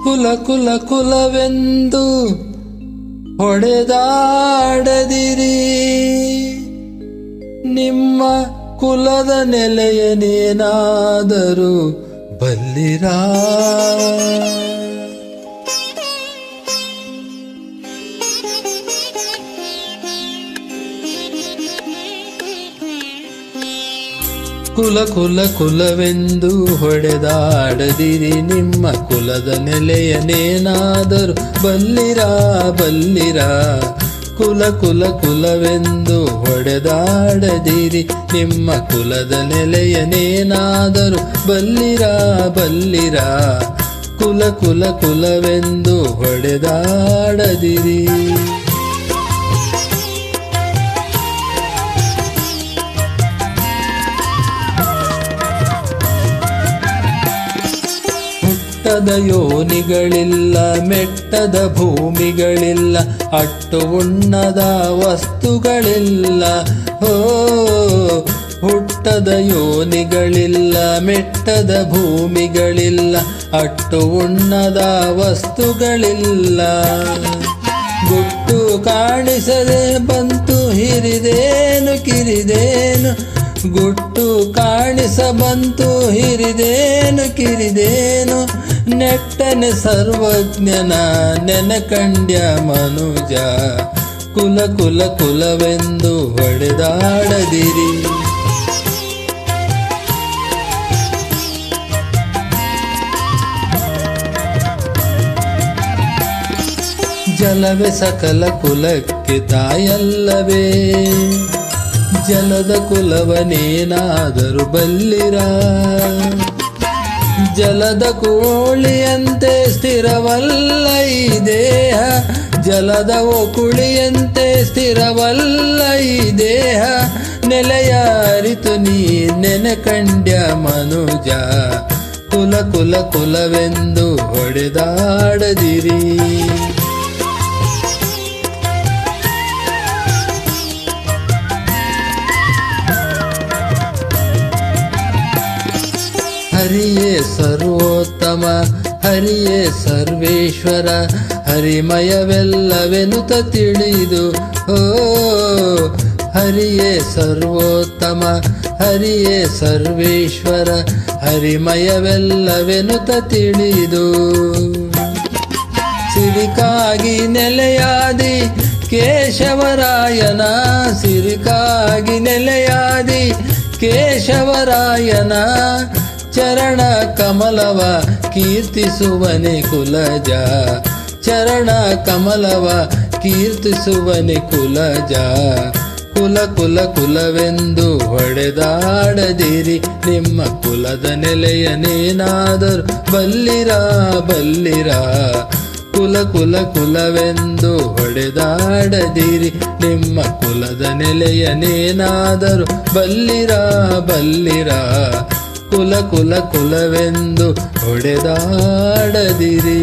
ಕುಲ ಕುಲ ಕುಲವೆಂದು ಹೊಡೆದಾಡದಿರಿ, ನಿಮ್ಮ ಕುಲದ ನೆಲೆಯನೇನಾದರೂ ಬಲ್ಲಿರಾ. ಕುಲ ಕುಲ ಕುಲವೆಂದು ಹೊಡೆದಾಡದಿರಿ, ನಿಮ್ಮ ಕುಲದ ನೆಲೆಯನೇನಾದರೂ ಬಲ್ಲಿರಾ ಬಲ್ಲಿರಾ. ಕುಲ ಕುಲ ಕುಲವೆಂದು ಹೊಡೆದಾಡದಿರಿ, ನಿಮ್ಮ ಕುಲದ ನೆಲೆಯನೇನಾದರೂ ಬಲ್ಲಿರಾ ಬಲ್ಲಿರಾ. ಕುಲ ಕುಲ ಕುಲವೆಂದು ಹೊಡೆದಾಡದಿರಿ. ಹುಟ್ಟದ ಯೋನಿಗಳಿಲ್ಲ, ಮೆಟ್ಟದ ಭೂಮಿಗಳಿಲ್ಲ, ಅಟ್ಟು ಉಣ್ಣದ ವಸ್ತುಗಳಿಲ್ಲ. ಹೋ, ಹುಟ್ಟದ ಯೋನಿಗಳಿಲ್ಲ, ಮೆಟ್ಟದ ಭೂಮಿಗಳಿಲ್ಲ, ಅಟ್ಟು ಉಣ್ಣದ ವಸ್ತುಗಳಿಲ್ಲ. ಗುಟ್ಟು ಕಾಣಿಸದೆ ಬಂತು ಹಿರಿದೇನು ಕಿರಿದೇನು, ಗುಟ್ಟು ಕಾಣಿಸ ಬಂತು ಹಿರಿದೇನು ಕಿರಿದೇನು. ನೆಟ್ಟನೆ ಸರ್ವಜ್ಞನ ನೆನಕಂಡ್ಯ ಮನುಜ, ಕುಲ ಕುಲ ಕುಲವೆಂದು ಹೊಡೆದಾಡದಿರಿ. ಜಲವೇ ಸಕಲ ಕುಲಕ್ಕೆ ತಾಯಲ್ಲವೇ, ಜಲದ ಕುಲವನೇನಾದರೂ ಬಲ್ಲಿರಾ. ಜಲದ ಕೋಳಿಯಂತೆ ಸ್ಥಿರವಲ್ಲ ಈ ದೇಹ, ಜಲದ ಒಕುಳಿಯಂತೆ ಸ್ಥಿರವಲ್ಲ ಈ ದೇಹ. ನೆಲೆಯ ಅರಿತು ನೀ ನೆನಕಂಡ್ಯ ಮನುಜ, ಕುಲ ಕುಲ ಕುಲವೆಂದು ಹೊಡೆದಾಡದಿರಿ. ಹರಿಯೇ ಸರ್ವೋತ್ತಮ, ಹರಿಯೇ ಸರ್ವೇಶ್ವರ, ಹರಿಮಯವೆಲ್ಲವೆನುತ ತಿಳಿದು. ಓ, ಹರಿಯೇ ಸರ್ವೋತ್ತಮ, ಹರಿಯೇ ಸರ್ವೇಶ್ವರ, ಹರಿಮಯವೆಲ್ಲವೆನುತ ತಿಳಿದು. ಸಿರಿಕಾಗಿ ನೆಲೆಯಾದಿ ಕೇಶವರಾಯನ, ಸಿರಿಕಾಗಿ ನೆಲೆಯಾದಿ ಕೇಶವರಾಯನ. ಚರಣ ಕಮಲವ ಕೀರ್ತಿಸುವನೆ ಕುಲಜ, ಚರಣ ಕಮಲವ ಕೀರ್ತಿಸುವನೆ ಕುಲಜ. ಕುಲ ಕುಲ ಕುಲವೆಂದು ಹೊಡೆದಾಡದಿರಿ, ನಿಮ್ಮ ಕುಲದ ನೆಲೆಯನೇನಾದರೂ ಬಲ್ಲಿರಾ ಬಲ್ಲಿರಾ. ಕುಲ ಕುಲ ಕುಲವೆಂದು ಹೊಡೆದಾಡದಿರಿ, ನಿಮ್ಮ ಕುಲದ ನೆಲೆಯನೇನಾದರೂ ಬಲ್ಲಿರಾ ಬಲ್ಲಿರಾ. ಕುಲ ಕುಲ ಕುಲವೆಂದು ಹೊಡೆದಾಡದಿರಿ.